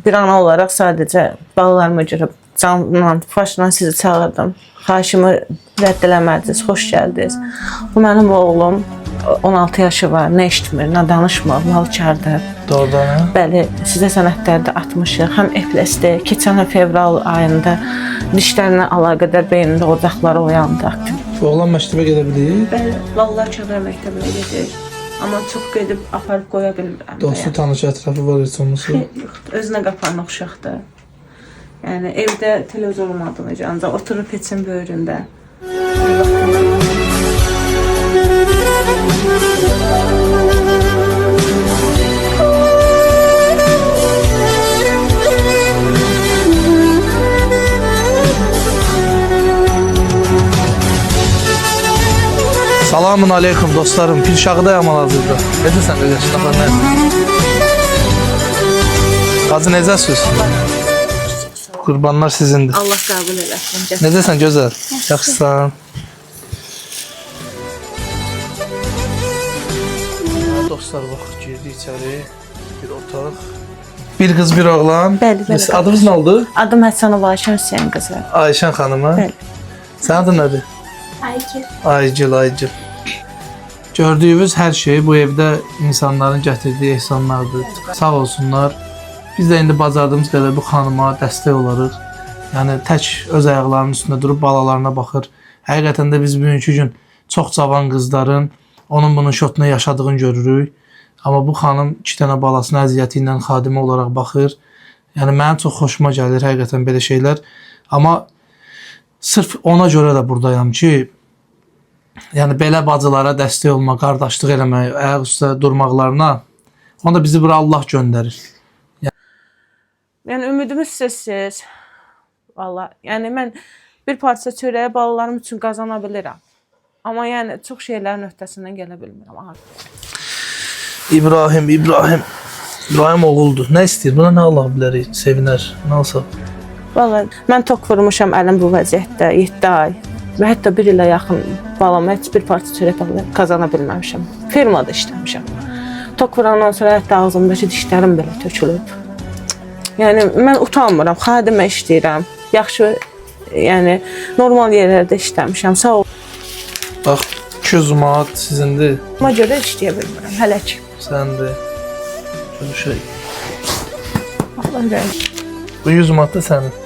Bir ana olaraq sadəcə balalarıma görə canla, başla sizi çağırdım. Xahişimi rədd eləmədiniz, xoş gəldiniz. Bu mənim oğlum, 16 yaşı var, nə eşitmir, nə danışmır, malkardır. Doğrudan. Bəli, sizə sənədlərdə atmışıq. Həm epilepsi, keçən il fevral ayında dişlərlə əlaqədar beynində ocaqları oyandı. Oğlan məktəbə gedə bilir. Bəli, Vallahi Çadar məktəbinə gedir. Amma çox gedib aparıb qoya bilmirəm. Dostu, tanışı, ətrafı var heç olmasa. Yoxdur, özünə qapanıq uşaqdır. Yəni evdə televizor olmadığını necə, ancaq oturub peçin böyründə. Selamun aleyküm dostlarım. Pirşağıdayım hal-hazırda. Necəsən qardaşlar? Qazı necəsiz? Qurbanlar sizindir. Allah qəbul eləsin. Necəsən gözəl? Yaxşısan. Dostlar bax, girdik içəri. Bir otaq. Bir qız, bir oğlan. Bəli, bəli. Adınız nə oldu? Adım Həsənova Ayşən Hüseyin qızı. Ayşən xanımı. Bəli. Sənin adın nədir? Aygül. Aygül, Aygül. Gördüyünüz hər şey bu evdə insanların gətirdiyi ehsanlardır. Sağ olsunlar. Biz də indi bacardığımız qədər bu xanıma dəstək olarıq. Yəni tək öz ayaqlarının üstündə durub balalarına baxır. Həqiqətən də biz bugünkü gün çox cavan qızların onun bunun şotuna yaşadığını görürük. Amma bu xanım 2 dənə balasının əziyyəti ilə xadimə olaraq baxır. Yəni mənim çox xoşuma gəlir həqiqətən belə şeylər. Amma sırf ona görə də buradayam ki, yəni belə bacılara dəstək olma, qardaşlıq eləmək, ayaq üstə durmaqlarına, onda bizi bura Allah göndərir. Yəni ümidimiz sizsiz. Vallahi, yəni mən bir parça çörəyi balalarım üçün qazana bilirəm. Amma yəni çox şeylərin öhdəsindən gələ bilmirəm. İbrahim oğuldur. Nə istəyir? Buna nə Allah bilərik? Sevinər. Nə alsaq? Vallahi mən tok vurmuşam əlim bu vəziyyətdə 7 ay. Və hətta 1 ilə yaxın balama heç bir parça çörək qazana bilməmişəm. Firmada işləmişəm. Tok vurandan sonra hətta ağzımdakı dişlərim belə tökülüb. Yəni mən utanmıram, xadimə işləyirəm. Yaxşı, yəni normal yerlərdə işləmişəm. Sağ ol. Bax, 200 manat sizindir. Buna görə işləyə bilmirəm hələ ki. Səndir. Şöyle şey. Allah rəhmət. Bu 100 manat da sənin.